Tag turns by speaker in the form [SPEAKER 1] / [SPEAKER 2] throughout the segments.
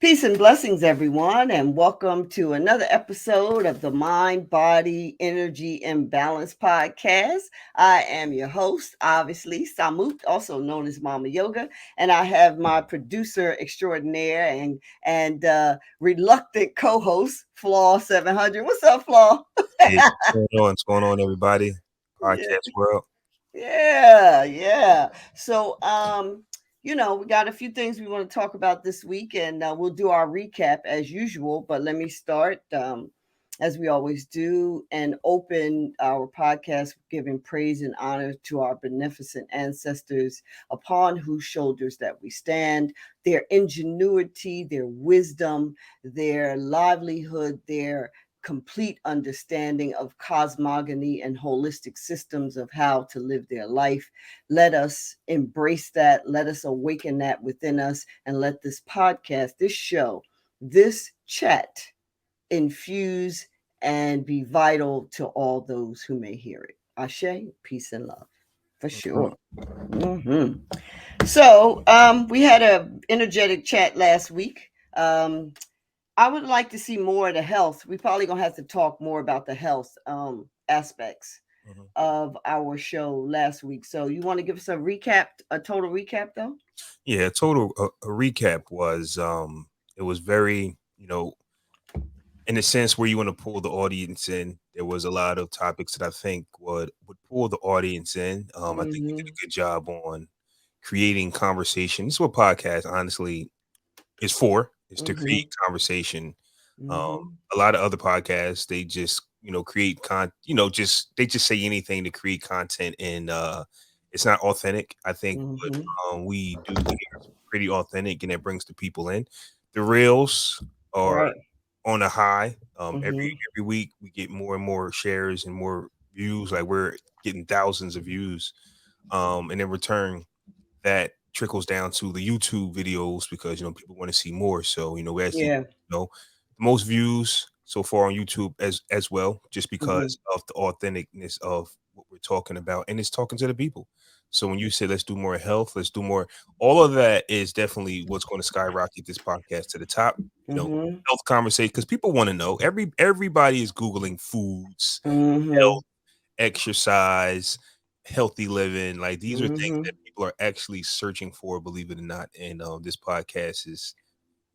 [SPEAKER 1] Peace and blessings, everyone, and welcome to another episode of the Mind, Body, Energy, and Balance podcast. I am your host, obviously, Samut, also known as Mama Yoga, and I have my producer extraordinaire and reluctant co-host, Flaw 700. What's up, Flaw?
[SPEAKER 2] Hey, what's going on? What's going on, everybody?
[SPEAKER 1] Yeah,
[SPEAKER 2] Podcast world.
[SPEAKER 1] yeah. So, we got a few things we want to talk about this week, and we'll do our recap as usual. But let me start, as we always do, and open our podcast giving praise and honor to our beneficent ancestors upon whose shoulders that we stand, their ingenuity, their wisdom, their livelihood, their complete understanding of cosmogony and holistic systems of how to live their life. Let us embrace that. Let us awaken that within us. And let this podcast, this show, this chat infuse and be vital to all those who may hear it. Ashe, peace and love. For
[SPEAKER 2] Mhm.
[SPEAKER 1] sure. hmm So we had a energetic chat last week. Um, I would like to see more of the health. We probably gonna have to talk more about the health aspects
[SPEAKER 2] Mhm.
[SPEAKER 1] of our show last week. So you want to give us a total recap though?
[SPEAKER 2] Yeah, a recap was it was very, in a sense where you want to pull the audience in. There was a lot of topics that I think would pull the audience in. I think we did
[SPEAKER 1] Mm-hmm.
[SPEAKER 2] a good job on creating conversation. This is what podcast honestly is for, is to
[SPEAKER 1] Mm-hmm.
[SPEAKER 2] create conversation. Um,
[SPEAKER 1] Mm-hmm.
[SPEAKER 2] a lot of other podcasts, they just, create they just say anything to create content and it's not authentic. I think what
[SPEAKER 1] Mm-hmm.
[SPEAKER 2] we do here is pretty authentic and it brings the people in. The reels are
[SPEAKER 1] Right.
[SPEAKER 2] on a high.
[SPEAKER 1] Mm-hmm.
[SPEAKER 2] Every week we get more and more shares and more views. Like we're getting thousands of views. And in return, that trickles down to the YouTube videos because people want to see more. So we actually
[SPEAKER 1] Yeah.
[SPEAKER 2] the most views so far on YouTube as well, just
[SPEAKER 1] Mm-hmm.
[SPEAKER 2] because of the authenticness of what we're talking about, and it's talking to the people. So when you say let's do more health, let's do more, all of that is definitely what's going to skyrocket this podcast to the top.
[SPEAKER 1] Mm-hmm.
[SPEAKER 2] Health conversation because people want to know. Everybody is googling foods,
[SPEAKER 1] Mm-hmm.
[SPEAKER 2] health, exercise, healthy living. Like these are things
[SPEAKER 1] Mm-hmm.
[SPEAKER 2] that people are actually searching for, believe it or not. And this podcast is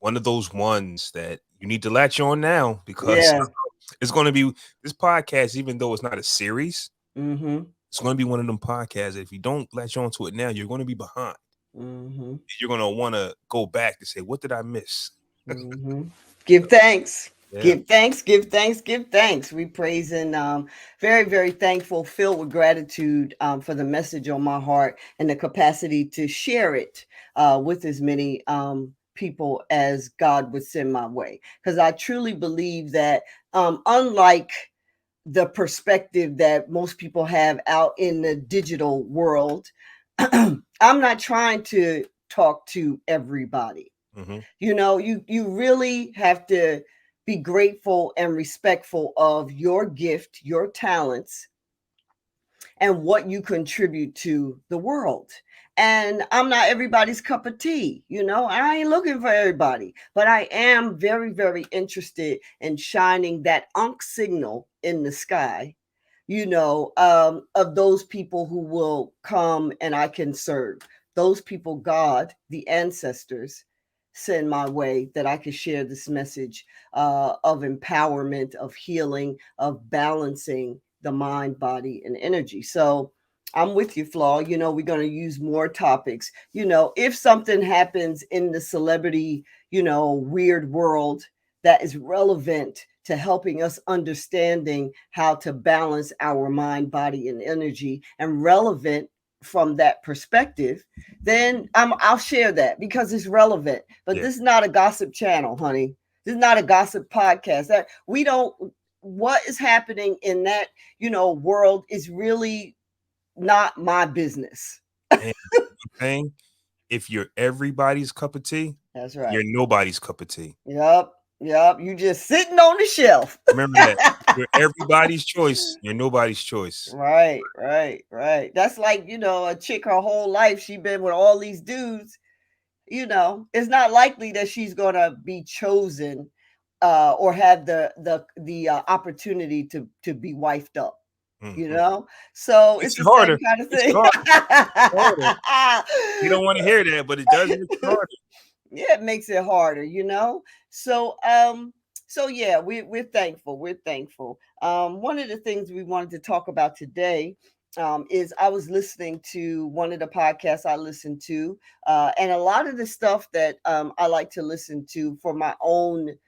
[SPEAKER 2] one of those ones that you need to latch on now because
[SPEAKER 1] Yeah.
[SPEAKER 2] it's going to be this podcast, even though it's not a series,
[SPEAKER 1] Mm-hmm.
[SPEAKER 2] it's going to be one of them podcasts that if you don't latch on to it now, you're going to be behind.
[SPEAKER 1] Mm-hmm.
[SPEAKER 2] You're going to want to go back to say, what did I miss?
[SPEAKER 1] Mm-hmm. Give thanks.
[SPEAKER 2] Yeah.
[SPEAKER 1] Give thanks, give thanks, give thanks. We praise and very, very thankful, filled with gratitude for the message on my heart and the capacity to share it with as many people as God would send my way. Because I truly believe that, unlike the perspective that most people have out in the digital world, I'm not trying to talk to everybody.
[SPEAKER 2] Hmm.
[SPEAKER 1] You really have to be grateful and respectful of your gift, your talents, and what you contribute to the world. And I'm not everybody's cup of tea. I ain't looking for everybody, but I am very, very interested in shining that unk signal in the sky, of those people who will come and I can serve. Those people, God, the ancestors, send my way that I can share this message of empowerment, of healing, of balancing the mind, body, and energy. So I'm with you, Flaw. We're going to use more topics. If something happens in the celebrity, weird world that is relevant to helping us understanding how to balance our mind, body, and energy, and relevant from that perspective, then I'll share that because it's relevant. But
[SPEAKER 2] Yeah.
[SPEAKER 1] this is not a gossip channel, honey. This is not a gossip podcast. That we don't. What is happening in that world is really not my business.
[SPEAKER 2] And one thing, if you're everybody's cup of tea,
[SPEAKER 1] That's
[SPEAKER 2] you're
[SPEAKER 1] right.
[SPEAKER 2] nobody's cup of tea.
[SPEAKER 1] Yep. Yep. You just sitting on the shelf.
[SPEAKER 2] Remember that. You're everybody's choice. You're nobody's choice.
[SPEAKER 1] Right. That's like, a chick her whole life, she been with all these dudes. it's not likely that she's going to be chosen or have the opportunity to be wifed up, you
[SPEAKER 2] Mhm.
[SPEAKER 1] know? So
[SPEAKER 2] Makes
[SPEAKER 1] it's
[SPEAKER 2] it
[SPEAKER 1] the same
[SPEAKER 2] harder.
[SPEAKER 1] kind of
[SPEAKER 2] Makes it
[SPEAKER 1] thing.
[SPEAKER 2] harder. Harder. You don't want to hear that, but it does make it harder.
[SPEAKER 1] Yeah, it makes it harder. So yeah, we're thankful. We're thankful. One of the things we wanted to talk about today is I was listening to one of the podcasts I listened to, and a lot of the stuff that I like to listen to for my own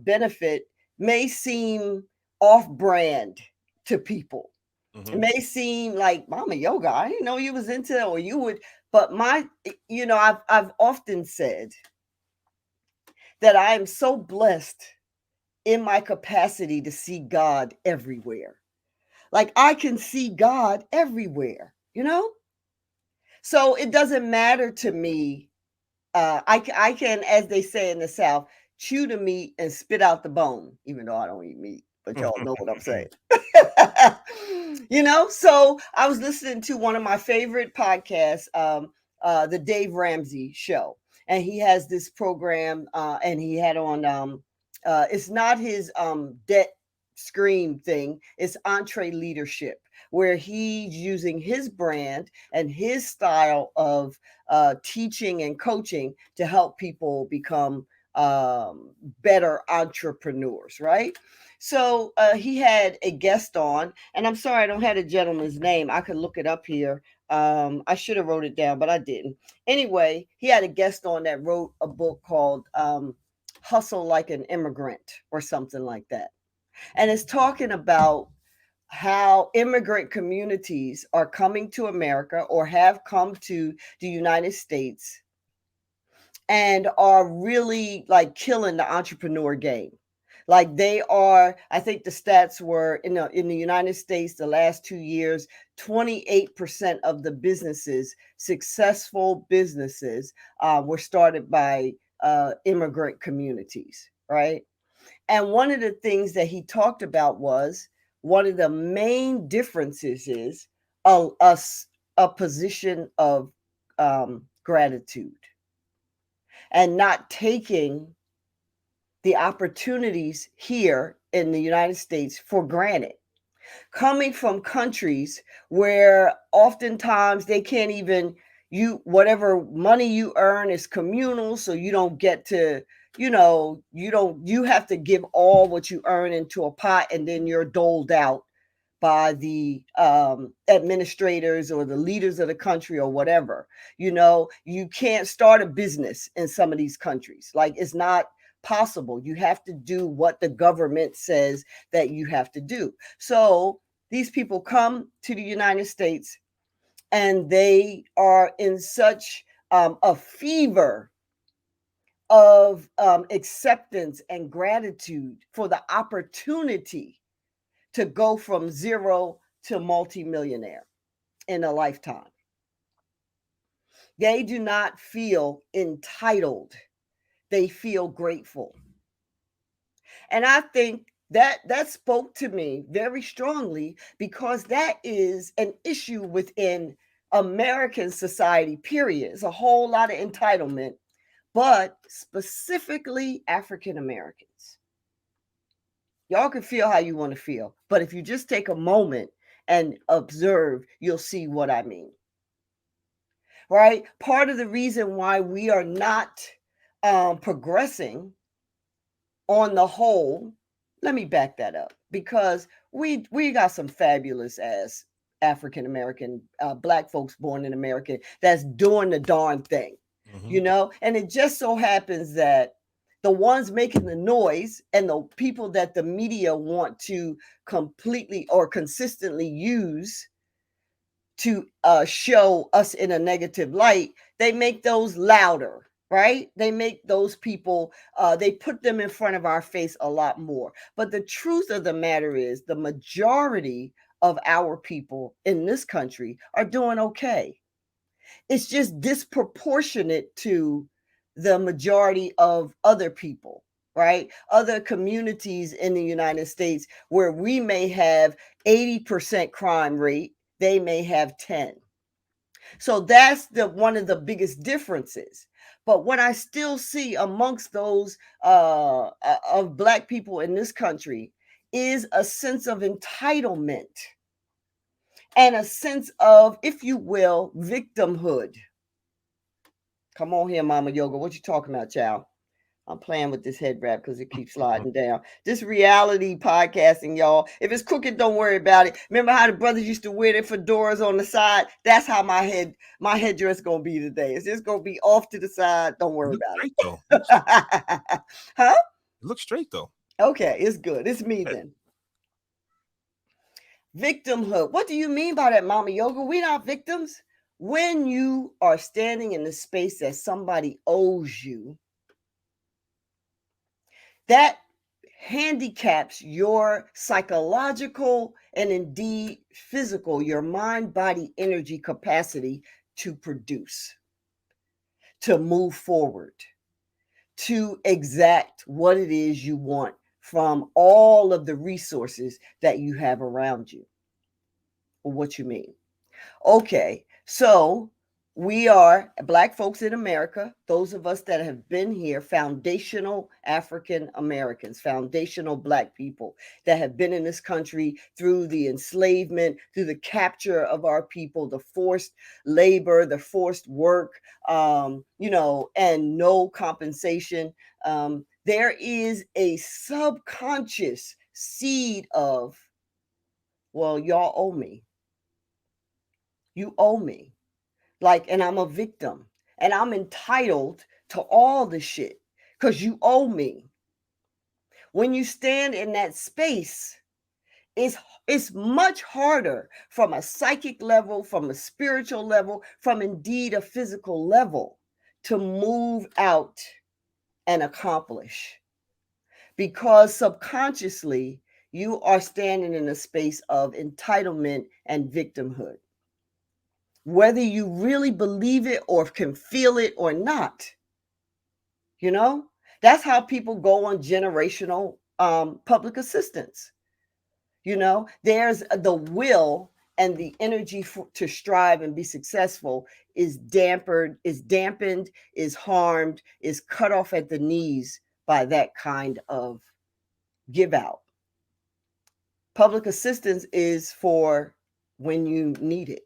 [SPEAKER 1] benefit may seem off brand to people. It
[SPEAKER 2] Hmm.
[SPEAKER 1] may seem like mama yoga. I didn't know you was into that, or you would. But I've often said that I am so blessed in my capacity to see God everywhere. Like I can see God everywhere. So it doesn't matter to me. I can, as they say in the South, chew the meat and spit out the bone, even though I don't eat meat, but y'all know what I'm saying. So I was listening to one of my favorite podcasts, the Dave Ramsey Show, and he has this program, and he had on, it's not his debt scream thing, it's entree leadership, where he's using his brand and his style of teaching and coaching to help people become better entrepreneurs, right? So he had a guest on, and I'm sorry I don't have the gentleman's name. I could look it up here. I should have wrote it down, but I didn't. Anyway, he had a guest on that wrote a book called Hustle Like an Immigrant or something like that. And it's talking about how immigrant communities are coming to America or have come to the United States and are really like killing the entrepreneur game. Like they are, I think the stats were in the United States the last 2 years, 28% of the businesses, successful businesses, were started by immigrant communities, right? And one of the things that he talked about was one of the main differences is a position of gratitude and not taking the opportunities here in the United States for granted. Coming from countries where oftentimes they can't even you whatever money you earn is communal, so you don't get to you have to give all what you earn into a pot, and then you're doled out by the administrators or the leaders of the country or whatever. You can't start a business in some of these countries. Like it's not possible. You have to do what the government says that you have to do. So these people come to the United States and they are in such a fever of acceptance and gratitude for the opportunity to go from zero to multimillionaire in a lifetime. They do not feel entitled. They feel grateful. And I think that spoke to me very strongly because that is an issue within American society, period. It's a whole lot of entitlement, but specifically African Americans. Y'all can feel how you want to feel, but if you just take a moment and observe, you'll see what I mean. Right? Part of the reason why we are not progressing on the whole, let me back that up because we got some fabulous ass African American black folks born in America that's doing the darn thing,
[SPEAKER 2] Hmm.
[SPEAKER 1] and it just so happens that the ones making the noise and the people that the media want to completely or consistently use to show us in a negative light, they make those louder, right? They make those people, they put them in front of our face a lot more. But the truth of the matter is, the majority of our people in this country are doing okay. It's just disproportionate to the majority of other people, right? Other communities in the United States where we may have 80% crime rate, they may have 10. So that's the one of the biggest differences. But what I still see amongst those of Black people in this country is a sense of entitlement and a sense of, if you will, victimhood. Come on here, Mama Yoga. What you talking about, child? I'm playing with this head wrap because it keeps sliding down. This reality podcasting, y'all. If it's crooked, don't worry about it. Remember how the brothers used to wear their fedoras on the side? That's how my headdress gonna be today. It's just gonna be off to the side. Don't
[SPEAKER 2] It
[SPEAKER 1] worry
[SPEAKER 2] looks
[SPEAKER 1] about
[SPEAKER 2] straight though.
[SPEAKER 1] it. Huh?
[SPEAKER 2] It looks straight though.
[SPEAKER 1] Okay, it's good. It's me
[SPEAKER 2] Yeah.
[SPEAKER 1] then. Victimhood. What do you mean by that, Mama Yoga? We're not victims. When you are standing in the space that somebody owes you, that handicaps your psychological and indeed physical, your mind, body, energy capacity to produce, to move forward, to exact what it is you want from all of the resources that you have around you. Or what you mean? Okay, so we are Black folks in America, those of us that have been here, foundational African Americans, foundational Black people that have been in this country through the enslavement, through the capture of our people, the forced labor, the forced work, and no compensation. There is a subconscious seed of, well, y'all owe me. You owe me. Like, and I'm a victim and I'm entitled to all the shit because you owe me. When you stand in that space, it's much harder from a psychic level, from a spiritual level, from indeed a physical level to move out and accomplish because subconsciously you are standing in a space of entitlement and victimhood, whether you really believe it or can feel it or not. You know, that's how people go on generational public assistance. There's the will and the energy to strive and be successful is dampened, is harmed, is cut off at the knees by that kind of give out. Public assistance is for when you need it.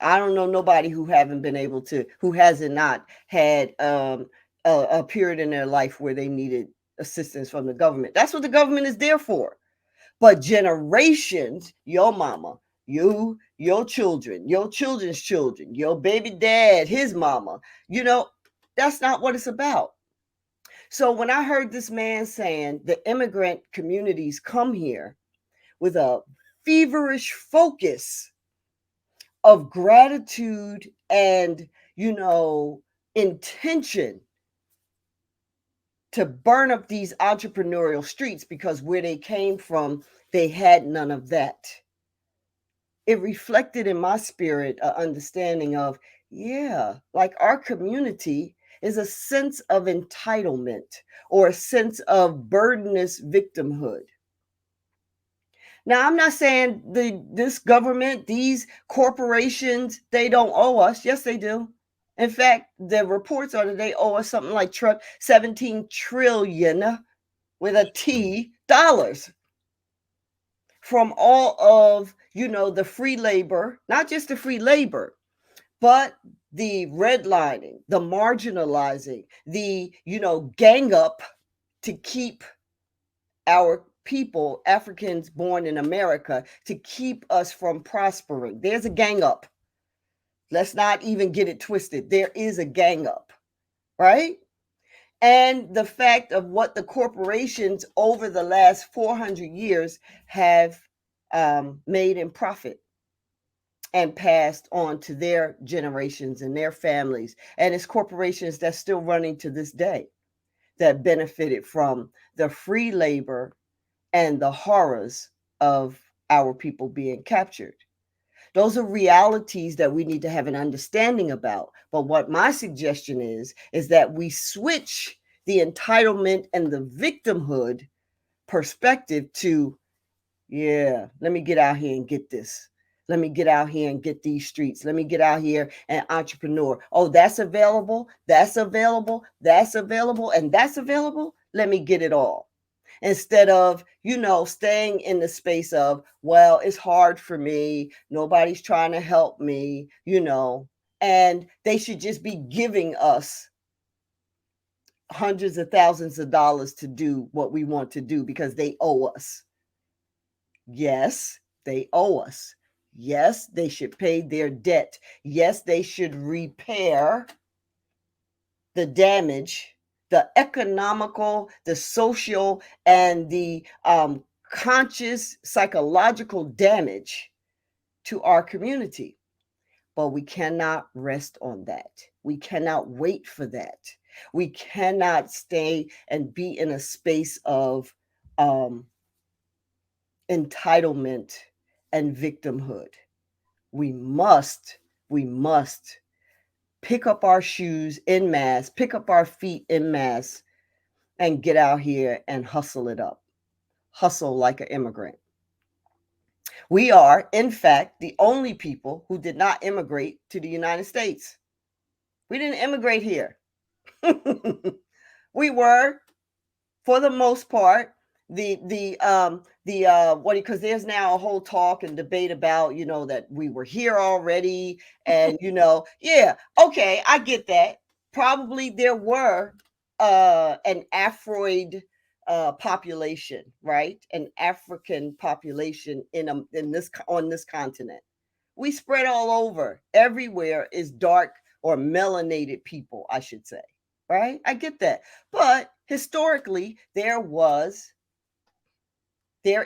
[SPEAKER 1] I don't know nobody who hasn't not had a period in their life where they needed assistance from the government. That's what the government is there for. But generations, your mama, your children, your children's children, your baby dad, his mama, that's not what it's about. So when I heard this man saying the immigrant communities come here with a feverish focus of gratitude and, intention to burn up these entrepreneurial streets because where they came from, they had none of that. It reflected in my spirit an understanding of, yeah, like our community is a sense of entitlement or a sense of burdenous victimhood. Now, I'm not saying this government, these corporations, they don't owe us. Yes, they do. In fact, the reports are that they owe us something like 17 trillion with a T dollars from all of, the free labor, not just the free labor, but the redlining, the marginalizing, the, gang up to keep our people, Africans born in America, to keep us from prospering. There's a gang up. Let's not even get it twisted. There is a gang up, right? And the fact of what the corporations over the last 400 years have made in profit and passed on to their generations and their families. And it's corporations that's still running to this day that benefited from the free labor and the horrors of our people being captured. Those are realities that we need to have an understanding about. But what my suggestion is that we switch the entitlement and the victimhood perspective to, yeah, let me get out here and get this. Let me get out here and get these streets. Let me get out here and entrepreneur. Oh, that's available. That's available. That's available. And that's available. Let me get it all. Instead of, staying in the space of, well, it's hard for me. Nobody's trying to help me. And they should just be giving us hundreds of thousands of dollars to do what we want to do because they owe us. Yes, they owe us. Yes, they should pay their debt. Yes, they should repair the damage, the economical, the social, and the conscious psychological damage to our community. But we cannot rest on that. We cannot wait for that. We cannot stay and be in a space of entitlement and victimhood. We must, we must pick up our shoes en masse, pick up our feet en masse, and get out here and hustle it up. Hustle like an immigrant. We are, in fact, the only people who did not immigrate to the United States. We didn't immigrate here. We were, for the most part, what, because there's now a whole talk and debate about that we were here already, and yeah, okay, I get that. Probably there were an Afroid population, right? An African population in this on this continent. We spread all over. Everywhere is dark or melanated people, I should say. Right? I get that. But historically, there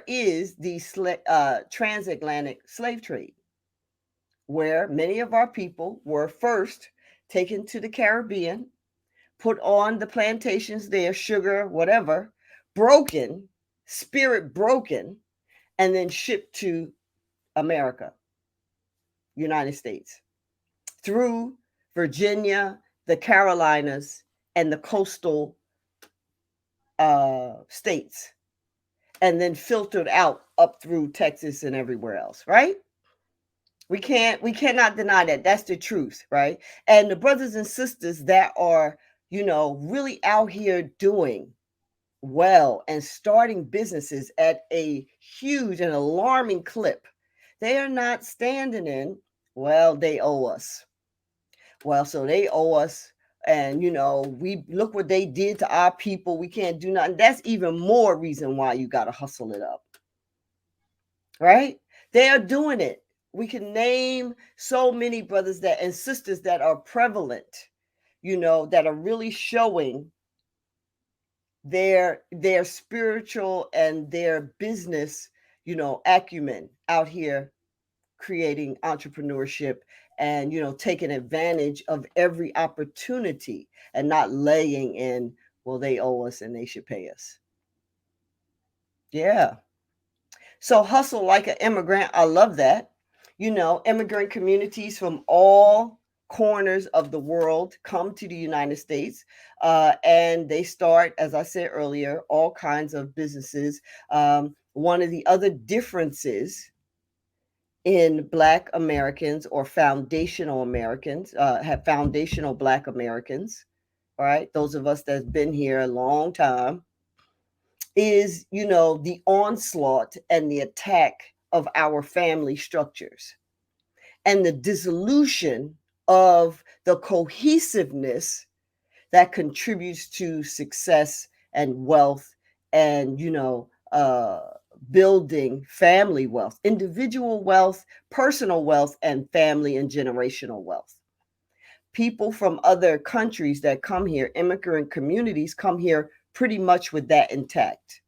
[SPEAKER 1] is the transatlantic slave trade, where many of our people were first taken to the Caribbean, put on the plantations there, sugar, whatever, broken, spirit broken, and then shipped to America, United States, through Virginia, the Carolinas, and the coastal states, and then filtered out up through Texas and everywhere else, right? We cannot deny that. That's the truth, right? And the brothers and sisters that are, really out here doing well and starting businesses at a huge and alarming clip, they are not standing in, well, they owe us. Well, so they owe us. And we look what they did to our people. We can't do nothing. That's even more reason why you got to hustle it up, right? They are doing it. We can name so many brothers that and sisters that are prevalent, that are really showing their spiritual and their business, acumen out here, creating entrepreneurship and taking advantage of every opportunity and not laying in, well, they owe us and they should pay us. Yeah. So hustle like an immigrant. I love that. Immigrant communities from all corners of the world come to the United States, and they start, as I said earlier, all kinds of businesses. One of the other differences in Black Americans, or foundational Americans, have foundational Black Americans, right? Those of us that's been here a long time, is, the onslaught and the attack of our family structures and the dissolution of the cohesiveness that contributes to success and wealth and, building family wealth, individual wealth, personal wealth, and family and generational wealth. People from other countries that come here, immigrant communities, come here pretty much with that intact.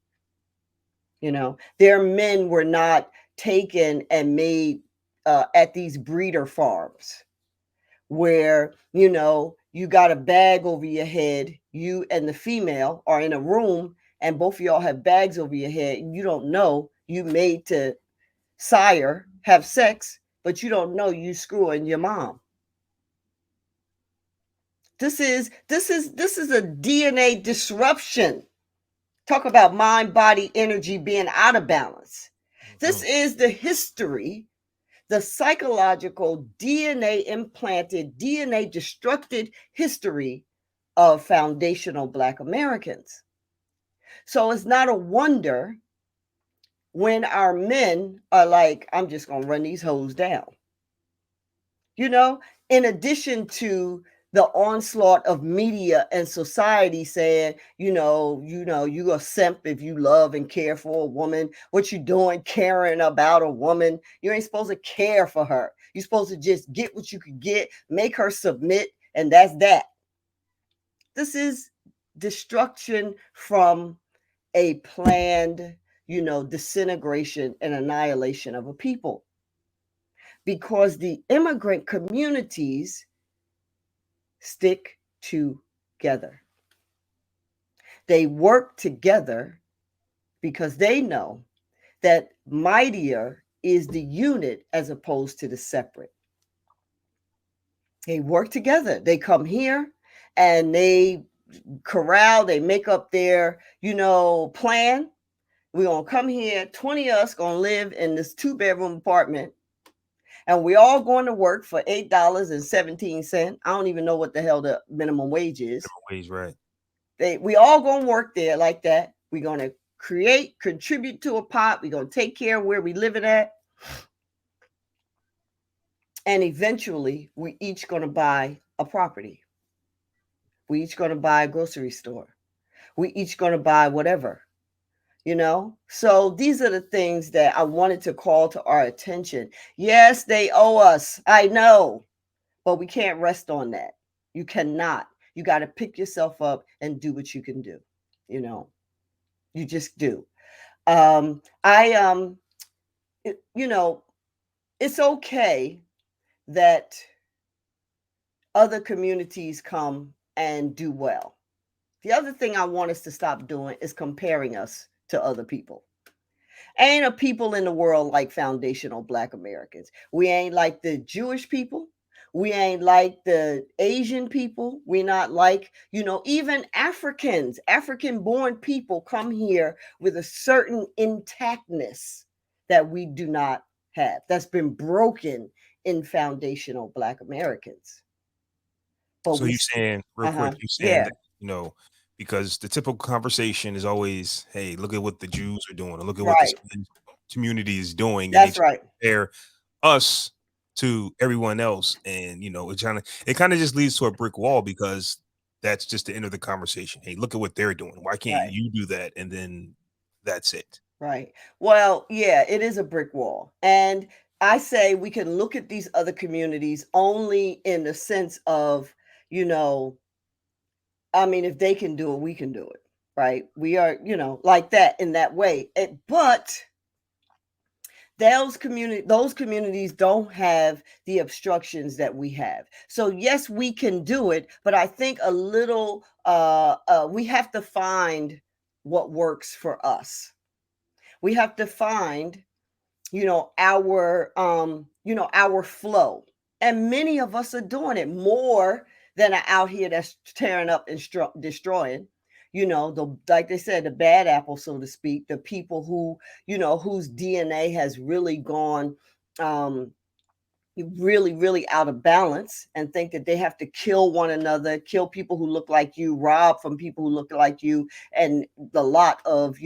[SPEAKER 1] Their men were not taken and made at these breeder farms where, you got a bag over your head, you and the female are in a room, and both of y'all have bags over your head, and you don't know you made to sire, have sex, but you don't know you screwing your mom. This is a DNA disruption. Talk about mind, body, energy being out of balance. This is the history the psychological DNA implanted, DNA destructed history of foundational Black Americans. So it's not a wonder when our men are like, I'm just going to run these hoes down. You know, in addition to the onslaught of media and society saying, you a simp if you love and care for a woman. What you doing caring about a woman? You ain't supposed to care for her. You're supposed to just get what you could get, make her submit, and that's that. This is destruction from a planned, disintegration and annihilation of a people. Because the immigrant communities stick together. They work together because they know that mightier is the unit as opposed to the separate. They work together. They come here and they corral, they make up their, plan. We're going to come here, 20 of us going to live in this 2-bedroom apartment, and we all going to work for $8.17. I don't even know what the hell the minimum wage is.
[SPEAKER 2] Ways, right?
[SPEAKER 1] We all gonna work there like that. We're gonna create, contribute to a pot. We're gonna take care of where we living at, and eventually we each gonna buy a property. We each gonna buy a grocery store. We each gonna buy whatever. So these are the things that I wanted to call to our attention. Yes, they owe us, I know, but we can't rest on that. You cannot. You got to pick yourself up and do what you can do. You just do. I it's okay that other communities come and do well. The other thing I want us to stop doing is comparing us to other people. Ain't a people in the world like foundational Black Americans. We ain't like the Jewish people. We ain't like the Asian people. We're not like, even Africans, African born people come here with a certain intactness that we do not have, that's been broken in foundational Black Americans. But
[SPEAKER 2] So
[SPEAKER 1] we,
[SPEAKER 2] you're saying, real quick,
[SPEAKER 1] uh-huh,
[SPEAKER 2] you're saying
[SPEAKER 1] yeah,
[SPEAKER 2] that, because the typical conversation is always, hey, look at what the Jews are doing, or look at what this
[SPEAKER 1] right.
[SPEAKER 2] community is doing, and they
[SPEAKER 1] That's
[SPEAKER 2] try to
[SPEAKER 1] right.
[SPEAKER 2] compare us to everyone else, and it kind of just leads to a brick wall because that's just the end of the conversation. Hey, look at what they're doing. Why can't
[SPEAKER 1] Right.
[SPEAKER 2] you do that? And then that's it.
[SPEAKER 1] Right. Well, yeah, it is a brick wall. And I say we can look at these other communities only in the sense of, you know, I mean, if they can do it, we can do it. Right. We are, like that in that way. But those communities don't have the obstructions that we have. So yes, we can do it, but I think a little we have to find what works for us. We have to find our flow, and many of us are doing it more than are out here that's tearing up and destroying, like they said, the bad apple, so to speak, the people who, whose DNA has really gone um really, really out of balance, and think that they have to kill one another, kill people who look like you, rob from people who look like you, and the lot of,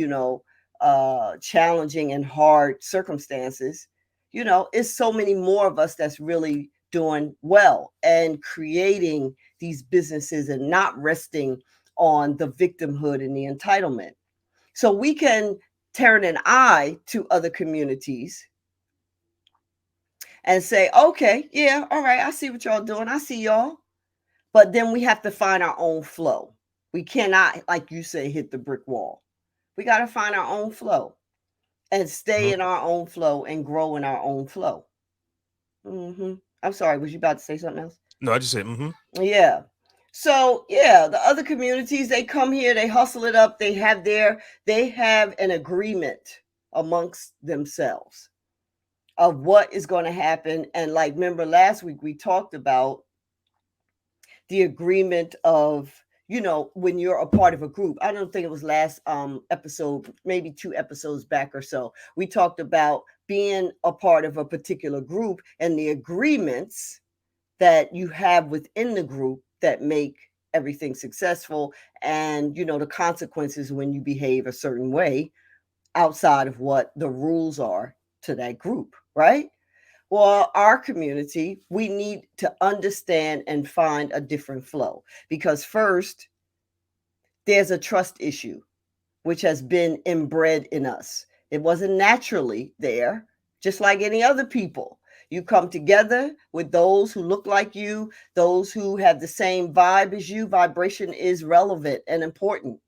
[SPEAKER 1] challenging and hard circumstances. It's so many more of us that's really doing well and creating these businesses and not resting on the victimhood and the entitlement. So we can turn an eye to other communities and say, okay, yeah, all right, I see what y'all doing. I see y'all. But then we have to find our own flow. We cannot, like you say, hit the brick wall. We got to find our own flow and stay
[SPEAKER 2] Mhm.
[SPEAKER 1] in our own flow and grow in our own flow. I'm sorry, was you about to say something else?
[SPEAKER 2] No, I just said, mm-hmm.
[SPEAKER 1] Yeah. So yeah, the other communities, they come here, they hustle it up, they have an agreement amongst themselves of what is going to happen. And like, remember last week we talked about the agreement of, when you're a part of a group. I don't think it was last episode, maybe 2 episodes back or so, we talked about being a part of a particular group and the agreements that you have within the group that make everything successful, and the consequences when you behave a certain way outside of what the rules are to that group, right? Well, our community, we need to understand and find a different flow, because first, there's a trust issue which has been inbred in us. It wasn't naturally there, just like any other people. You come together with those who look like you, those who have the same vibe as you. Vibration is relevant and important.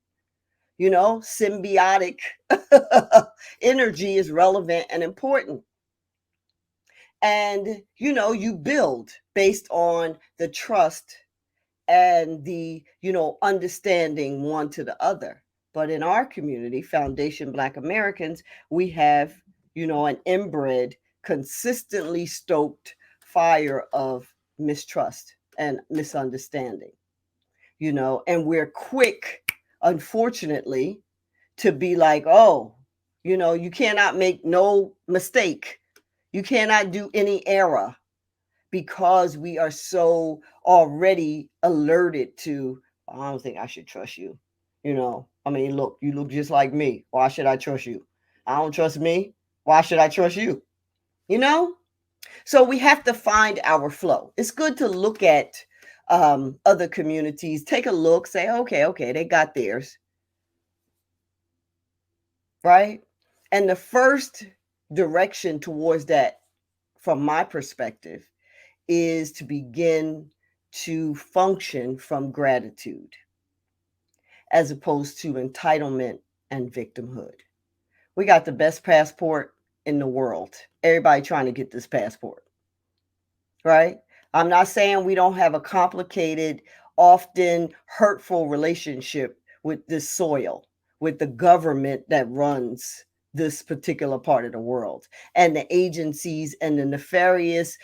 [SPEAKER 1] Symbiotic energy is relevant and important. And, you build based on the trust and the understanding one to the other. But in our community, Foundation Black Americans, we have an inbred, consistently stoked fire of mistrust and misunderstanding. And we're quick, unfortunately, to be like, oh, you cannot make no mistake, you cannot do any error, because we are so already alerted to, I don't think I should trust you. I mean, look, you look just like me. Why should I trust you? I don't trust me. Why should I trust you? You know? So we have to find our flow. It's good to look at other communities, take a look, say, okay, they got theirs, right? And the first direction towards that, from my perspective, is to begin to function from gratitude as opposed to entitlement and victimhood. We got the best passport in the world. Everybody trying to get this passport, right? I'm not saying we don't have a complicated, often hurtful relationship with this soil, with the government that runs this particular part of the world, and the agencies and the nefarious,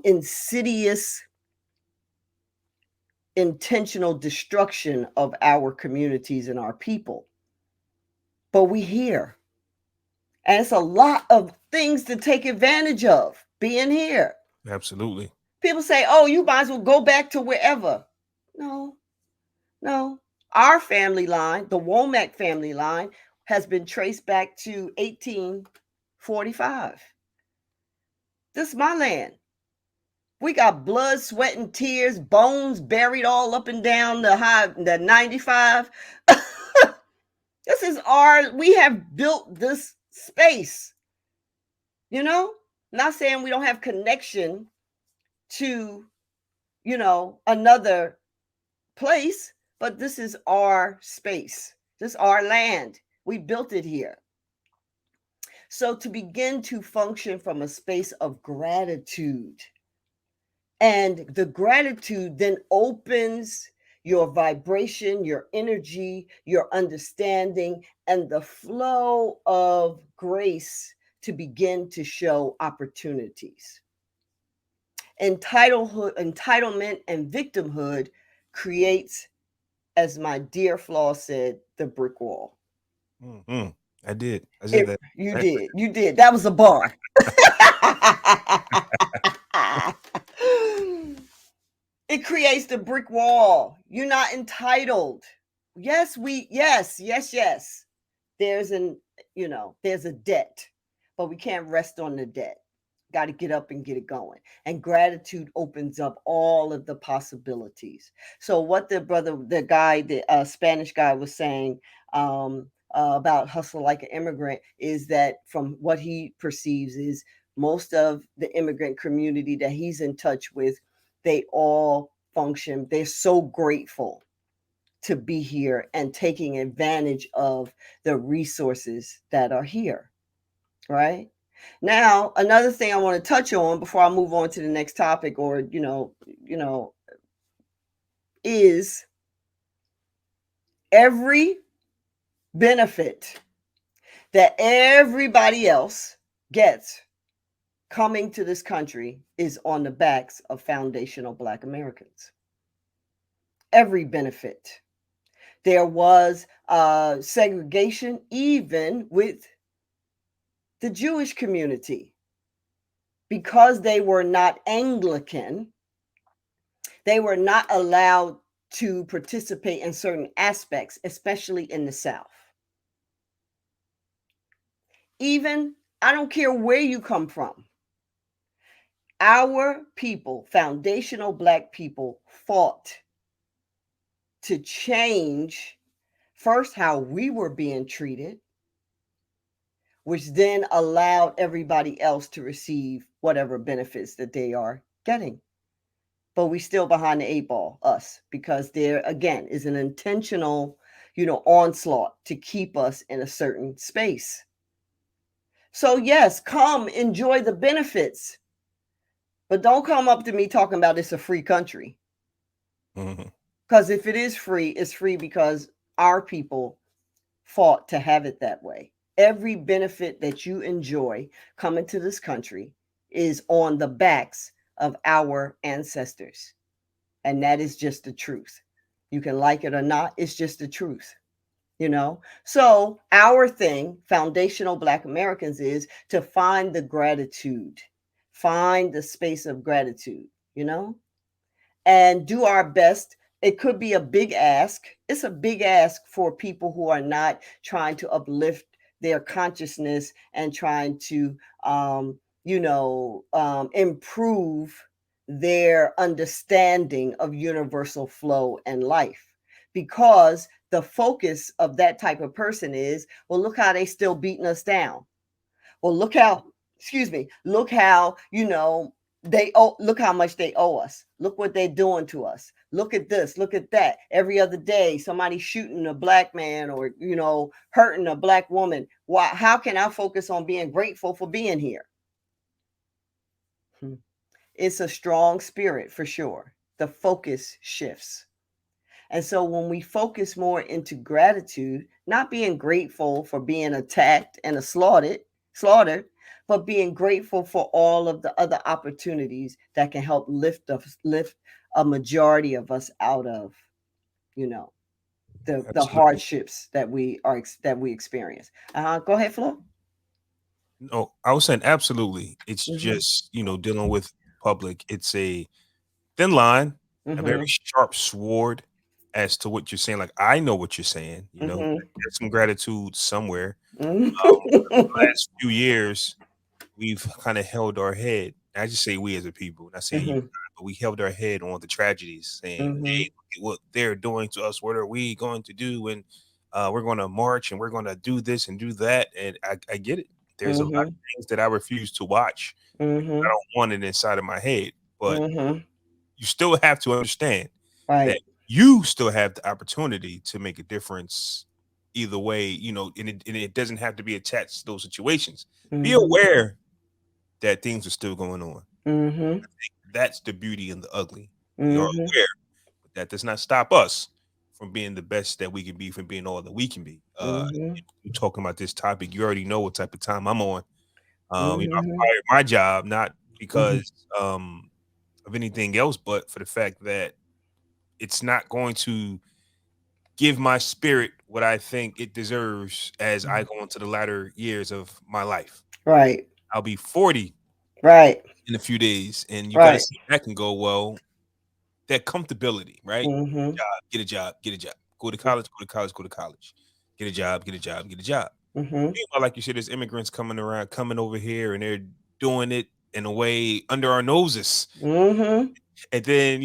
[SPEAKER 1] insidious, intentional destruction of our communities and our people. But we here, and it's a lot of things to take advantage of being here.
[SPEAKER 2] Absolutely.
[SPEAKER 1] People say, oh, you might as well go back to wherever. No, no. Our family line, the Womack family line, has been traced back to 1845. This is my land. We got blood, sweat, and tears, bones buried all up and down the 95. This is we have built this space, Not saying we don't have connection to, another place, but this is our space. This is our land. We built it here. So to begin to function from a space of gratitude, and the gratitude then opens your vibration, your energy, your understanding, and the flow of grace to begin to show opportunities. Entitlement and victimhood creates, as my dear Flaw said, the brick wall.
[SPEAKER 2] Mm-hmm. I did. I said that.
[SPEAKER 1] You did. You did. That was a bar. It creates the brick wall. You're not entitled. Yes. There's there's a debt, but we can't rest on the debt. Got to get up and get it going. And gratitude opens up all of the possibilities. So what the Spanish guy was saying about hustle like an immigrant is that, from what he perceives, is most of the immigrant community that he's in touch with, they all function. They're so grateful to be here and taking advantage of the resources that are here, right? Now, another thing I want to touch on before I move on to the next topic, or is every benefit that everybody else gets coming to this country is on the backs of foundational Black Americans. every benefit. There was segregation even with the Jewish community because they were not Anglican. They were not allowed to participate in certain aspects, especially in the South. Even, I don't care where you come from, our people, foundational Black people, fought to change first how we were being treated, which then allowed everybody else to receive whatever benefits that they are getting. But we still behind the eight ball, us, because there again is an intentional, onslaught to keep us in a certain space. So yes, come enjoy the benefits, but don't come up to me talking about it's a free country.
[SPEAKER 2] Mhm.
[SPEAKER 1] Because if it is free, it's free because our people fought to have it that way. Every benefit that you enjoy coming to this country is on the backs of our ancestors. And that is just the truth. You can like it or not, it's just the truth. So our thing, foundational Black Americans, is to find the gratitude, find the space of gratitude, you know and do our best. It could be a big ask. It's a big ask for people who are not trying to uplift their consciousness and trying to, improve their understanding of universal flow and life. Because the focus of that type of person is, well, look how they still beating us down. Well, look how, excuse me, look how, look how much they owe us. Look what they're doing to us. Look at this, look at that. Every other day, somebody shooting a Black man or, hurting a Black woman. Why, how can I focus on being grateful for being here? Hmm. It's a strong spirit for sure. The focus shifts. And so when we focus more into gratitude, not being grateful for being attacked and slaughtered, but being grateful for all of the other opportunities that can help lift a majority of us out of, you know, the
[SPEAKER 2] Absolutely.
[SPEAKER 1] hardships that we experience. Go ahead, Flo.
[SPEAKER 2] No, I was saying absolutely. It's
[SPEAKER 1] Mhm.
[SPEAKER 2] just, dealing with public. It's a thin line, a very
[SPEAKER 1] Mhm.
[SPEAKER 2] sharp sword as to what you're saying. Like I know what you're saying,
[SPEAKER 1] Mhm.
[SPEAKER 2] there's some gratitude somewhere.
[SPEAKER 1] Mhm.
[SPEAKER 2] Last few years, we've kind of held our head. I just say we as a people, not saying you,
[SPEAKER 1] Mhm.
[SPEAKER 2] but we held our head on the tragedies, saying, "Hey,
[SPEAKER 1] Mhm.
[SPEAKER 2] look at what they're doing to us. What are we going to do? And we're going to march and we're going to do this and do that." And I get it. There's a lot of
[SPEAKER 1] Mhm.
[SPEAKER 2] things that I refuse to watch because I
[SPEAKER 1] Mhm.
[SPEAKER 2] don't want it inside of my head. But
[SPEAKER 1] Mhm.
[SPEAKER 2] you still have to understand that
[SPEAKER 1] Right.
[SPEAKER 2] you still have the opportunity to make a difference either way, and it doesn't have to be attached to those situations. Be
[SPEAKER 1] Mhm.
[SPEAKER 2] aware that things are still going on.
[SPEAKER 1] Mhm.
[SPEAKER 2] That's the beauty and the ugly. We are
[SPEAKER 1] Mhm.
[SPEAKER 2] aware, but that does not stop us from being the best that we can be, from being all that we can be.
[SPEAKER 1] Mhm.
[SPEAKER 2] You talking about this topic, you already know what type of time I'm on. I
[SPEAKER 1] Mhm.
[SPEAKER 2] fired my job not
[SPEAKER 1] Mhm.
[SPEAKER 2] because of anything else, but for the fact that it's not going to give my spirit what I think it deserves as I
[SPEAKER 1] Mhm.
[SPEAKER 2] go into the latter years of my life.
[SPEAKER 1] Right.
[SPEAKER 2] I'll be 40
[SPEAKER 1] Right.
[SPEAKER 2] in a few days, and you got to
[SPEAKER 1] Right.
[SPEAKER 2] sit back and go, well, that comfortability, right?
[SPEAKER 1] Mhm.
[SPEAKER 2] Get a job, get a job. Go to college, go to college, go to college. Get a job, get a job, get a job.
[SPEAKER 1] Mhm.
[SPEAKER 2] Meanwhile, like you said, there's immigrants coming over here, and they're doing it in a way under our noses.
[SPEAKER 1] Mhm.
[SPEAKER 2] And then,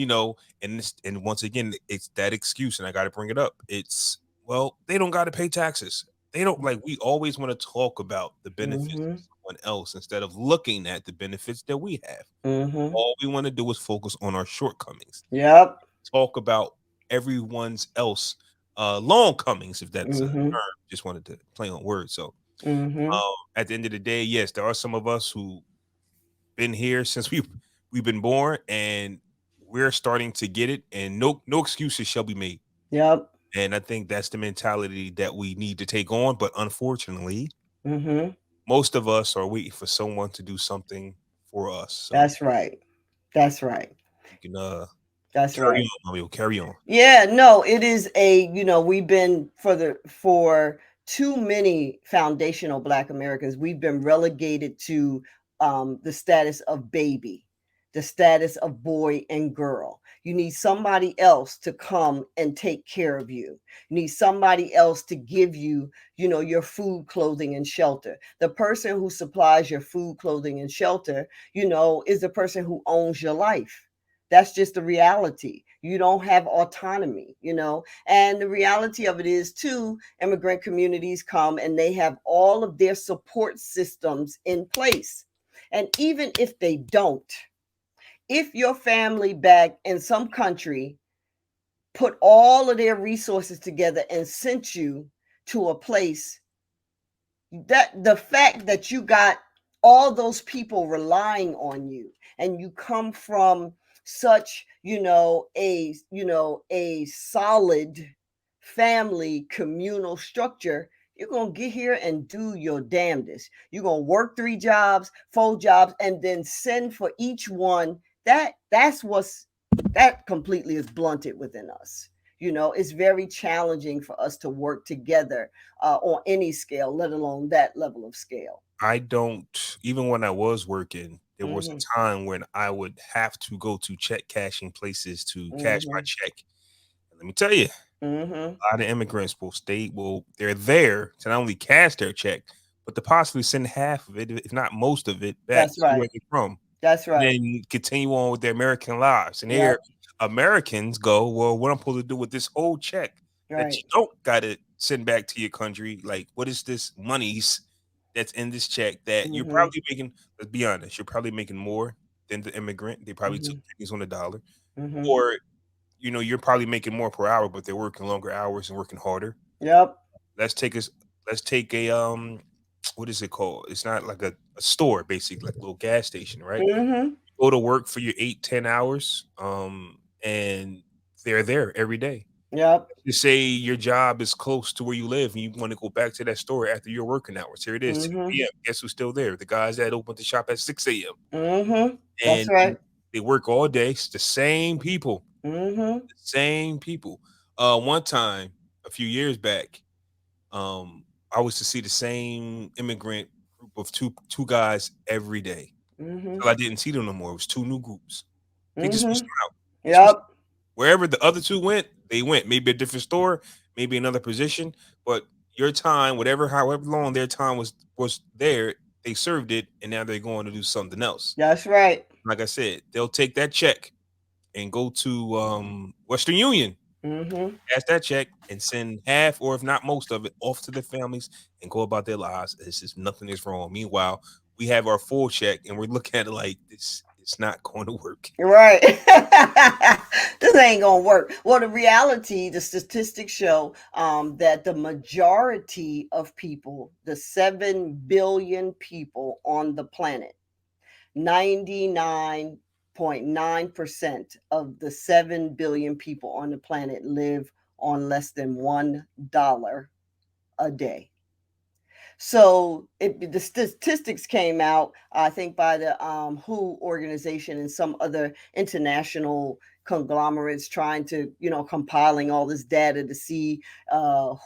[SPEAKER 2] and once again, it's that excuse, and I got to bring it up. It's, well, they don't got to pay taxes. They don't, like, we always want to talk about the benefits of
[SPEAKER 1] Mhm.
[SPEAKER 2] someone else instead of looking at the benefits that we have.
[SPEAKER 1] Mhm.
[SPEAKER 2] All we want to do is focus on our shortcomings.
[SPEAKER 1] Yep.
[SPEAKER 2] Talk about everyone's else long comings, if that's a
[SPEAKER 1] Mhm.
[SPEAKER 2] term. Just wanted to play on words. So
[SPEAKER 1] Mhm.
[SPEAKER 2] at the end of the day, yes, there are some of us who been here since we've been born, and we're starting to get it, and no excuses shall be made.
[SPEAKER 1] Yep.
[SPEAKER 2] And I think that's the mentality that we need to take on. But unfortunately,
[SPEAKER 1] Mhm.
[SPEAKER 2] most of us are waiting for someone to do something for us. So
[SPEAKER 1] That's right. That's right.
[SPEAKER 2] you can
[SPEAKER 1] That's
[SPEAKER 2] Carry
[SPEAKER 1] right.
[SPEAKER 2] on, Mario. Carry on.
[SPEAKER 1] Yeah, no, it is a, we've been for too many foundational Black Americans, we've been relegated to the status of baby, the status of boy and girl. You need somebody else to come and take care of you. You need somebody else to give you, your food, clothing, and shelter. The person who supplies your food, clothing, and shelter, is the person who owns your life. That's just the reality. You don't have autonomy, and the reality of it is too, immigrant communities come and they have all of their support systems in place. And even if they don't, if your family back in some country put all of their resources together and sent you to a place, that the fact that you got all those people relying on you, and you come from such, a solid family communal structure, you're going to get here and do your damnedest. You're going to work 3 jobs, 4 jobs, and then send for each one. That completely is blunted within us. It's very challenging for us to work together on any scale, let alone that level of scale.
[SPEAKER 2] I don't, even when I was working, there was
[SPEAKER 1] Mm-hmm.
[SPEAKER 2] a time when I would have to go to check cashing places to cash my
[SPEAKER 1] Mm-hmm.
[SPEAKER 2] check. And let me tell you,
[SPEAKER 1] Mm-hmm.
[SPEAKER 2] a lot of immigrants they're there to not only cash their check, but to possibly send half of it, if not most of it, back
[SPEAKER 1] That's
[SPEAKER 2] to where
[SPEAKER 1] right.
[SPEAKER 2] they're from.
[SPEAKER 1] That's
[SPEAKER 2] And
[SPEAKER 1] right.
[SPEAKER 2] then continue on with their American lives. And here,
[SPEAKER 1] Yep.
[SPEAKER 2] Americans go, well, what I'm supposed to do with this whole check that you
[SPEAKER 1] Right.
[SPEAKER 2] don't got to send back to your country? Like, what is this monies that's in this check that you're
[SPEAKER 1] Mm-hmm.
[SPEAKER 2] probably making? Let's be honest, you're probably making more than the immigrant. They probably
[SPEAKER 1] Mm-hmm.
[SPEAKER 2] took pennies on the dollar,
[SPEAKER 1] Mm-hmm.
[SPEAKER 2] or you're probably making more per hour, but they're working longer hours and working harder.
[SPEAKER 1] Yep.
[SPEAKER 2] Let's take us. Let's take a what is it called? It's not like a store, basically, like a little gas station, right?
[SPEAKER 1] Mm-hmm.
[SPEAKER 2] Go to work for your 8, 10 hours, and they're there every day.
[SPEAKER 1] Yep.
[SPEAKER 2] You say your job is close to where you live and you want to go back to that store after your working hours. Here it is,
[SPEAKER 1] Mm-hmm.
[SPEAKER 2] 10 p.m. Guess who's still there? The guys that opened the shop at 6 a.m.
[SPEAKER 1] Mm-hmm. That's
[SPEAKER 2] And
[SPEAKER 1] right.
[SPEAKER 2] they work all day. It's the same people.
[SPEAKER 1] Mm-hmm.
[SPEAKER 2] The same people. One time, a few years back, um, I was to see the same immigrant group of two guys every day.
[SPEAKER 1] Mm-hmm.
[SPEAKER 2] Till I didn't see them no more. It was two new groups. They just switched
[SPEAKER 1] Mm-hmm.
[SPEAKER 2] them out. They switched
[SPEAKER 1] Yep.
[SPEAKER 2] wherever the other two went, they went. Maybe a different store, maybe another position, but your time, however long their time was there, they served it, and now they're going to do something else.
[SPEAKER 1] That's right.
[SPEAKER 2] Like I said, they'll take that check and go to Western Union,
[SPEAKER 1] Mm-hmm.
[SPEAKER 2] cash that check, and send half or if not most of it off to their families and go about their lives as if nothing is wrong. Meanwhile, we have our full check and we're looking at it like this. It's not going to work.
[SPEAKER 1] Right. This ain't gonna work. Well, the reality, the statistics show that the majority of people, the 7 billion people on the planet, 99.9% of the 7 billion people on the planet live on less than $1 a day. So the statistics came out, I think, by the WHO organization and some other international conglomerates trying to, compiling all this data to see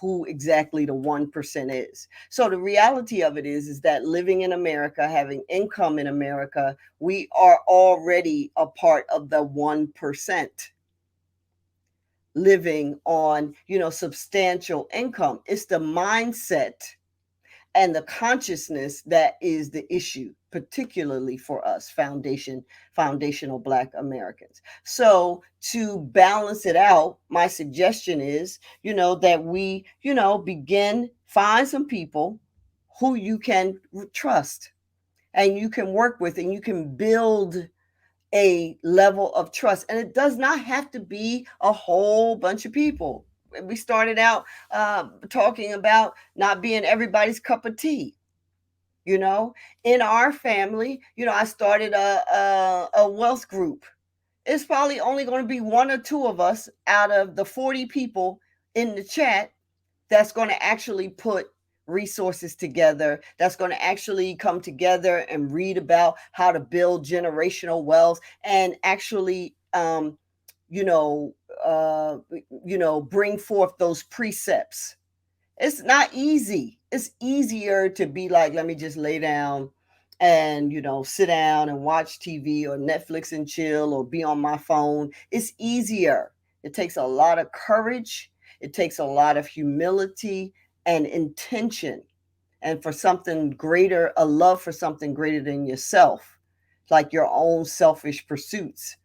[SPEAKER 1] who exactly the 1% is. So the reality of it is that living in America, having income in America, we are already a part of the 1% living on, substantial income. It's the mindset and the consciousness that is the issue, particularly for us foundational Black Americans. So to balance it out, my suggestion is, that we, begin, find some people who you can trust and you can work with, and you can build a level of trust. And it does not have to be a whole bunch of people. We started out talking about not being everybody's cup of tea. In our family, I started a wealth group. It's probably only going to be one or two of us out of the 40 people in the chat that's going to actually put resources together, that's going to actually come together and read about how to build generational wealth and actually you know, bring forth those precepts. It's not easy. It's easier to be like, let me just lay down and, sit down and watch TV or Netflix and chill or be on my phone. It's easier. It takes a lot of courage, it takes a lot of humility and intention, and for something greater, a love for something greater than yourself, like your own selfish pursuits,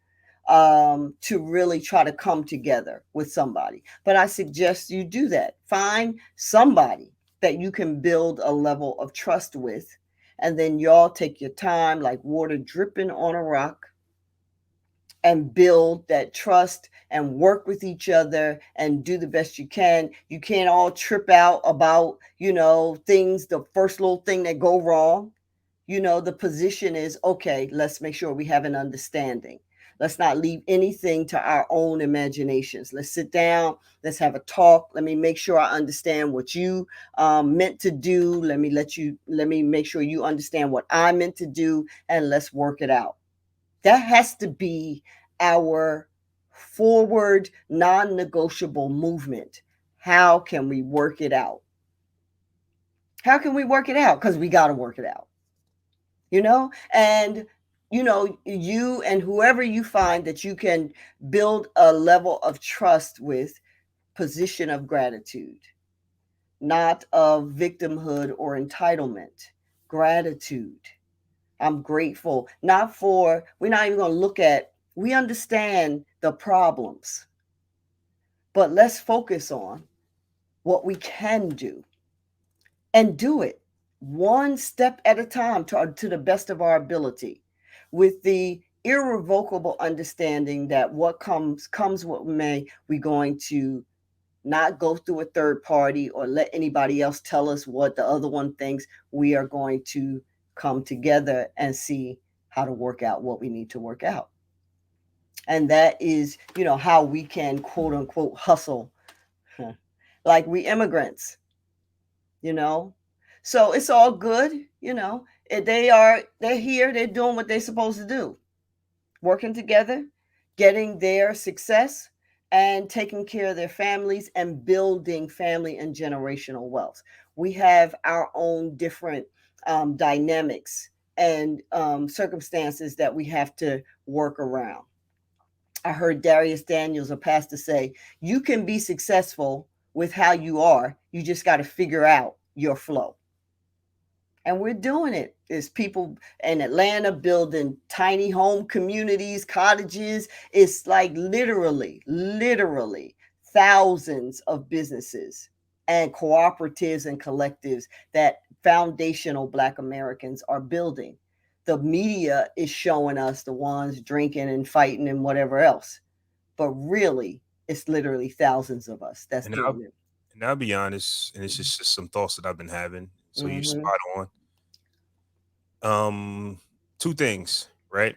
[SPEAKER 1] to really try to come together with somebody. But I suggest you do that. Find somebody that you can build a level of trust with, and then y'all take your time, like water dripping on a rock, and build that trust and work with each other and do the best you can. You can't all trip out about, things, the first little thing that go wrong. The position is, okay, let's make sure we have an understanding. Let's not leave anything to our own imaginations. Let's sit down. Let's have a talk. Let me make sure I understand what you meant to do. Let me make sure you understand what I meant to do, and let's work it out. That has to be our forward, non negotiable movement. How can we work it out? How can we work it out? Because we got to work it out, and you and whoever you find that you can build a level of trust with, position of gratitude, not of victimhood or entitlement. Gratitude. I'm grateful. Not for, we're not even going to look at, we understand the problems, but let's focus on what we can do and do it one step at a time, to the best of our ability, with the irrevocable understanding that what comes what may, we're going to not go through a third party or let anybody else tell us what the other one thinks. We are going to come together and see how to work out what we need to work out. And that is, how we can quote unquote hustle like we immigrants, you know. So it's all good, they're here, they're doing what they're supposed to do, working together, getting their success, and taking care of their families and building family and generational wealth. We have our own different dynamics and circumstances that we have to work around. I heard Darius Daniels, a pastor, say, you can be successful with how you are. You just got to figure out your flow. And we're doing it. There's people in Atlanta building tiny home communities, cottages. It's like literally thousands of businesses and cooperatives and collectives that foundational Black Americans are building. The media is showing us the ones drinking and fighting and whatever else. But really, it's literally thousands of us that's
[SPEAKER 2] And I'll
[SPEAKER 1] doing it.
[SPEAKER 2] and I'll be honest, and it's just some thoughts that I've been having. So you
[SPEAKER 1] Mm-hmm.
[SPEAKER 2] spot on. Um, two things, right?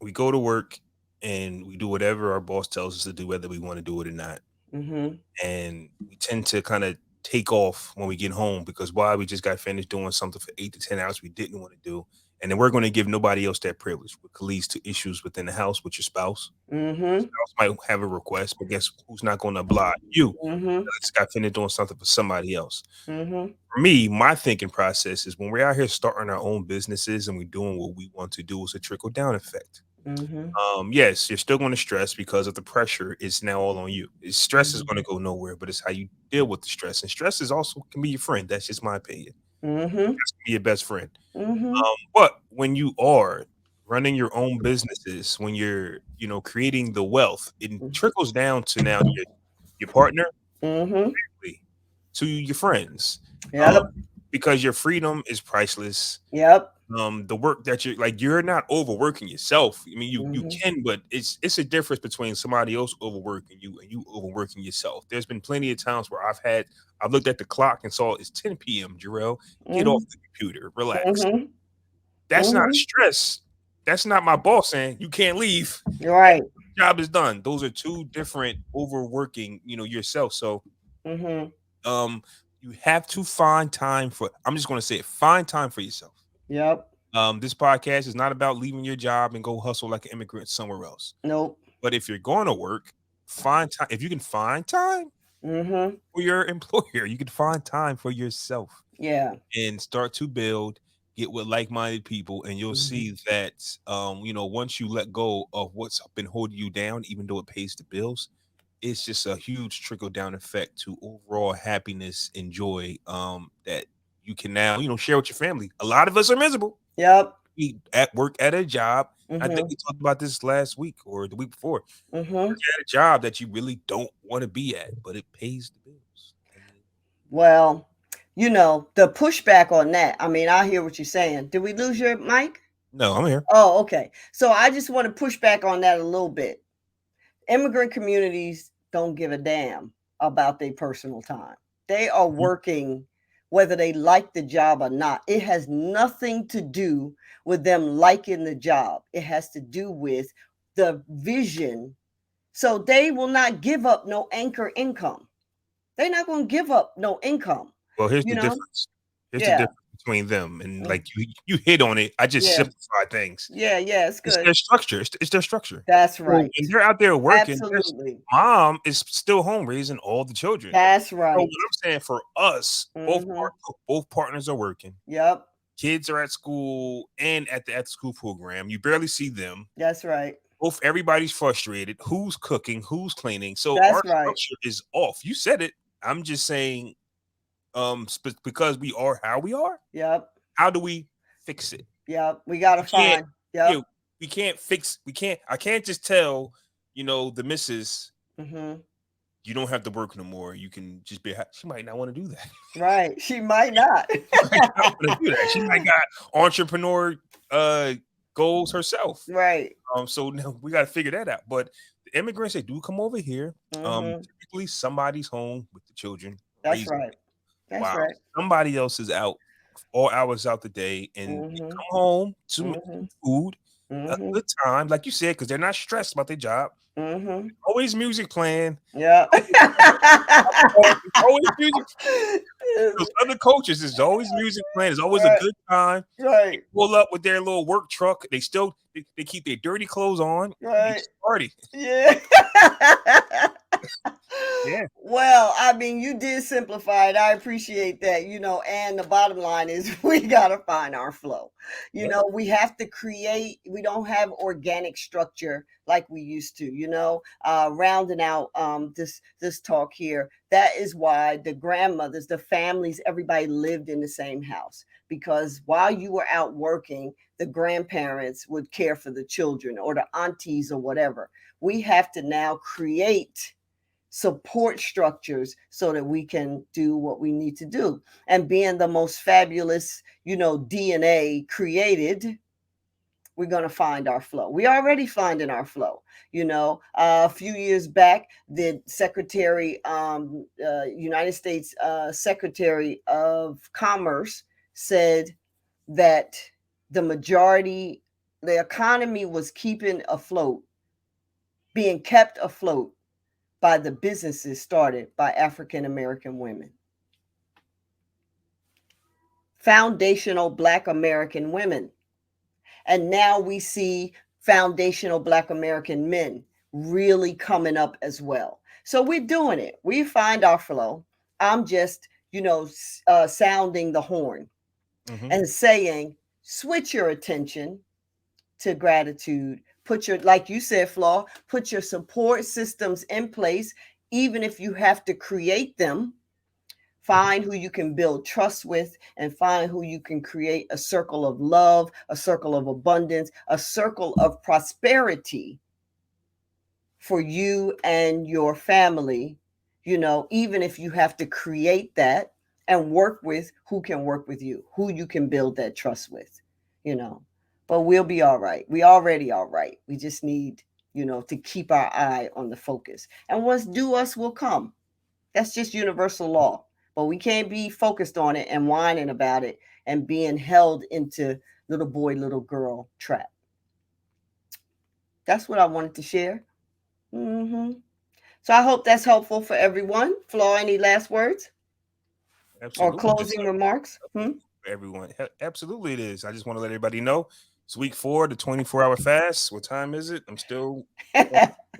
[SPEAKER 2] We go to work and we do whatever our boss tells us to do, whether we want to do it or not.
[SPEAKER 1] Mm-hmm.
[SPEAKER 2] And we tend to kind of take off when we get home because why, we just got finished doing something for 8 to 10 hours we didn't want to do. And then we're going to give nobody else that privilege, which leads to issues within the house with your spouse.
[SPEAKER 1] Mm-hmm.
[SPEAKER 2] Spouse might have a request, but guess who's not going to oblige you?
[SPEAKER 1] Mm-hmm.
[SPEAKER 2] I just got finished doing something for somebody else.
[SPEAKER 1] Mm-hmm.
[SPEAKER 2] For me, my thinking process is when we're out here starting our own businesses and we're doing what we want to do, it's a trickle down effect.
[SPEAKER 1] Mm-hmm.
[SPEAKER 2] Yes, you're still going to stress because of the pressure. It's now all on you. Stress is
[SPEAKER 1] Mhm.
[SPEAKER 2] going to go nowhere, but it's how you deal with the stress. And stress is also can be your friend. That's just my opinion.
[SPEAKER 1] Mhm.
[SPEAKER 2] Stress can be your best friend.
[SPEAKER 1] Mhm.
[SPEAKER 2] But when you are running your own businesses, when you're, creating the wealth, it trickles down to now your partner,
[SPEAKER 1] Mhm.
[SPEAKER 2] to your friends, um,
[SPEAKER 1] Yep.
[SPEAKER 2] because your freedom is priceless.
[SPEAKER 1] Yep.
[SPEAKER 2] The work that you're not overworking yourself. I mean, you
[SPEAKER 1] Mhm.
[SPEAKER 2] can, but it's a difference between somebody else overworking you and you overworking yourself. There's been plenty of times where I've looked at the clock and saw it's 10 p.m. Jarrell, get off
[SPEAKER 1] Mhm.
[SPEAKER 2] the computer, relax.
[SPEAKER 1] Mhm.
[SPEAKER 2] That's not a
[SPEAKER 1] Mhm.
[SPEAKER 2] stress. That's not my boss saying you can't leave.
[SPEAKER 1] You're right.
[SPEAKER 2] Job is done. Those are two different overworking, yourself. So
[SPEAKER 1] Mhm.
[SPEAKER 2] um you have to find time for, I'm just gonna say it, find time for yourself.
[SPEAKER 1] Yep.
[SPEAKER 2] This podcast is not about leaving your job and go hustle like an immigrant somewhere else.
[SPEAKER 1] Nope.
[SPEAKER 2] But if you're going to work, find time. If you can find time
[SPEAKER 1] Mm-hmm.
[SPEAKER 2] for your employer, you can find time for yourself
[SPEAKER 1] Yeah.
[SPEAKER 2] and start to build, get with like-minded people, and you'll
[SPEAKER 1] Mm-hmm.
[SPEAKER 2] see that once you let go of what's been holding you down, even though it pays the bills, it's just a huge trickle down effect to overall happiness and joy that you can now share with your family. A lot of us are miserable.
[SPEAKER 1] Yep.
[SPEAKER 2] We at work at a job. I think
[SPEAKER 1] Mm-hmm.
[SPEAKER 2] we talked about this last week or the week before.
[SPEAKER 1] Mm-hmm.
[SPEAKER 2] Work at a job that you really don't want to be at, but it pays the bills. I mean,
[SPEAKER 1] Well, the pushback on that. I mean, I hear what you're saying. Did we lose your mic?
[SPEAKER 2] no, I'm here.
[SPEAKER 1] Oh, okay. So I just want to push back on that a little bit. Immigrant communities don't give a damn about their personal time. They are
[SPEAKER 2] Mhm.
[SPEAKER 1] working whether they like the job or not. It has nothing to do with them liking the job. It has to do with the vision. So they will not give up no anchor income. They're not going to give up no income,
[SPEAKER 2] Well, here's
[SPEAKER 1] you
[SPEAKER 2] the
[SPEAKER 1] know?
[SPEAKER 2] difference. Here's the
[SPEAKER 1] Yeah.
[SPEAKER 2] difference between them and
[SPEAKER 1] Mm.
[SPEAKER 2] like you hit on it. I just
[SPEAKER 1] Yeah.
[SPEAKER 2] simplify things.
[SPEAKER 1] Yeah. Yeah. It's
[SPEAKER 2] It's
[SPEAKER 1] good.
[SPEAKER 2] their structure. It's their structure.
[SPEAKER 1] That's
[SPEAKER 2] So
[SPEAKER 1] right.
[SPEAKER 2] when they're out there working, their
[SPEAKER 1] Absolutely.
[SPEAKER 2] mom is still home raising all the children.
[SPEAKER 1] That's
[SPEAKER 2] So what
[SPEAKER 1] right.
[SPEAKER 2] I'm saying for us,
[SPEAKER 1] Mm-hmm.
[SPEAKER 2] both partners are working.
[SPEAKER 1] Yep.
[SPEAKER 2] Kids are at school and at the school program. You barely see them.
[SPEAKER 1] That's right.
[SPEAKER 2] Both everybody's frustrated. Who's cooking? Who's cleaning? So our
[SPEAKER 1] That's right.
[SPEAKER 2] structure is off. You said it. I'm just saying, because we are how we are.
[SPEAKER 1] Yep.
[SPEAKER 2] How do we fix it?
[SPEAKER 1] Yep. We got to
[SPEAKER 2] We can't.
[SPEAKER 1] find.
[SPEAKER 2] You
[SPEAKER 1] Yep.
[SPEAKER 2] know, we can't fix. We can't. I can't just tell the missus
[SPEAKER 1] Mm-hmm.
[SPEAKER 2] you don't have to work no more. You can just be. She might not want to do that.
[SPEAKER 1] Right. She might not.
[SPEAKER 2] She might not want to do that. She might got entrepreneur uh goals herself.
[SPEAKER 1] Right.
[SPEAKER 2] So now we got to figure that out. But the immigrants, they do come over here.
[SPEAKER 1] Mm-hmm.
[SPEAKER 2] Typically somebody's home with the children
[SPEAKER 1] That's
[SPEAKER 2] raising
[SPEAKER 1] right. That's
[SPEAKER 2] while
[SPEAKER 1] right.
[SPEAKER 2] somebody else is out all hours out the day, and they
[SPEAKER 1] Mm-hmm.
[SPEAKER 2] come home to
[SPEAKER 1] Mm-hmm.
[SPEAKER 2] food, a
[SPEAKER 1] Mm-hmm.
[SPEAKER 2] good time, like you said, because they're not stressed about their job.
[SPEAKER 1] Mm-hmm.
[SPEAKER 2] Always music playing.
[SPEAKER 1] Yeah.
[SPEAKER 2] Always music. Those other coaches, there's always music playing. There's always a
[SPEAKER 1] Right.
[SPEAKER 2] good time. They
[SPEAKER 1] Right.
[SPEAKER 2] pull up with their little work truck. They keep their dirty clothes on. And they
[SPEAKER 1] Right.
[SPEAKER 2] just party.
[SPEAKER 1] Yeah.
[SPEAKER 2] Yeah.
[SPEAKER 1] Well, I mean, you did simplify it. I appreciate that, and the bottom line is we got to find our flow.
[SPEAKER 2] Yep.
[SPEAKER 1] We have to create, we don't have organic structure like we used to, rounding out this talk here. That is why the grandmothers, the families, everybody lived in the same house, because while you were out working, the grandparents would care for the children or the aunties or whatever. We have to now create support structures so that we can do what we need to do. And being the most fabulous, DNA created, we're going to find our flow. We already finding our flow. A few years back, the United States Secretary of Commerce said that the economy was being kept afloat by the businesses started by African American women. Foundational Black American women. And now we see foundational Black American men really coming up as well. So we're doing it. We find our flow. I'm just, sounding the horn
[SPEAKER 2] Mm-hmm.
[SPEAKER 1] and saying, switch your attention to gratitude. Like you said, Flaw, put your support systems in place, even if you have to create them. Find who you can build trust with, and find who you can create a circle of love, a circle of abundance, a circle of prosperity for you and your family, even if you have to create that and work with who can work with you, who you can build that trust with, you know. But we'll be all right. We already all right. We just need, to keep our eye on the focus. And what's due us will come. That's just universal law. But we can't be focused on it and whining about it and being held into little boy, little girl trap. That's what I wanted to share. Mm-hmm. So I hope that's helpful for everyone. Flaw, any last words or
[SPEAKER 2] Absolutely. It's
[SPEAKER 1] closing remarks?
[SPEAKER 2] helpful for everyone. Absolutely, it is. I just want to let everybody know it's week 4, the 24-hour fast. What time is it? I'm still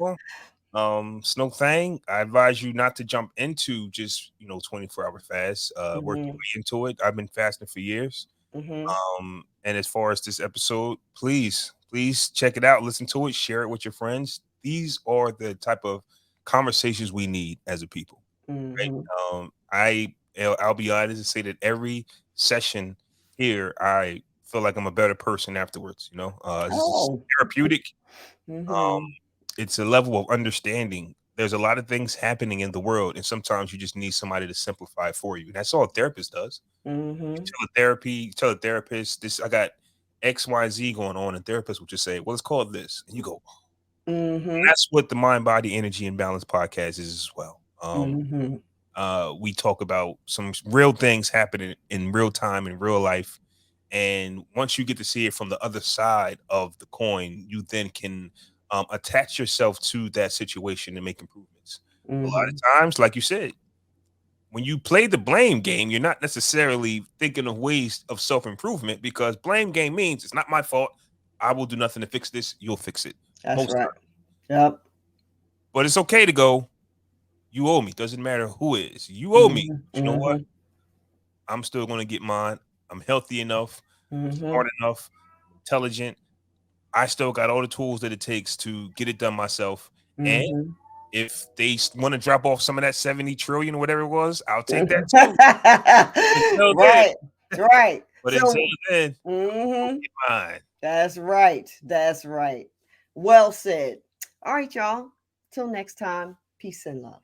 [SPEAKER 2] Well, Snow Thang, I advise you not to jump into just 24-hour fast. Work your
[SPEAKER 1] Mhm.
[SPEAKER 2] way into it. I've been fasting for years.
[SPEAKER 1] Mhm.
[SPEAKER 2] And as far as this episode, please check it out, listen to it, share it with your friends. These are the type of conversations we need as a people, right?
[SPEAKER 1] Mhm.
[SPEAKER 2] I'll be honest and say that every session here, I feel like I'm a better person afterwards. It's
[SPEAKER 1] Oh.
[SPEAKER 2] therapeutic. Um,
[SPEAKER 1] Mhm.
[SPEAKER 2] it's a level of understanding. There's a lot of things happening in the world, and sometimes you just need somebody to simplify it for you. And that's all a therapist does. You
[SPEAKER 1] Mhm.
[SPEAKER 2] tell a therapy, you tell a therapist, this I got XYZ going on, and therapist will just say, well, it's called this. And you go, "Oh." And
[SPEAKER 1] Mhm.
[SPEAKER 2] that's what the Mind Body Energy and Balance podcast is as well.
[SPEAKER 1] Mhm.
[SPEAKER 2] We talk about some real things happening in real time in real life. And once you get to see it from the other side of the coin, you then can attach yourself to that situation and make improvements. A lot
[SPEAKER 1] Mhm.
[SPEAKER 2] of times, like you said, when you play the blame game, you're not necessarily thinking of ways of self improvement because blame game means it's not my fault. I will do nothing to fix this. You'll fix it
[SPEAKER 1] That's
[SPEAKER 2] most
[SPEAKER 1] right.
[SPEAKER 2] times.
[SPEAKER 1] Yep.
[SPEAKER 2] But it's okay to go, you owe me. Doesn't matter who it is. You owe me.
[SPEAKER 1] Mhm.
[SPEAKER 2] But you know what?
[SPEAKER 1] Mhm.
[SPEAKER 2] I'm still going to get mine. I'm healthy enough,
[SPEAKER 1] Mhm.
[SPEAKER 2] smart enough, intelligent. I still got all the tools that it takes to get it done myself. And
[SPEAKER 1] Mhm.
[SPEAKER 2] if they want to drop off some of that 70 trillion or whatever it was, I'll take that too. Until then,
[SPEAKER 1] Right. Right.
[SPEAKER 2] but until
[SPEAKER 1] So,
[SPEAKER 2] then, go
[SPEAKER 1] mhm.
[SPEAKER 2] get mine.
[SPEAKER 1] That's right. That's right. Well said. All right, y'all. Till next time. Peace and love.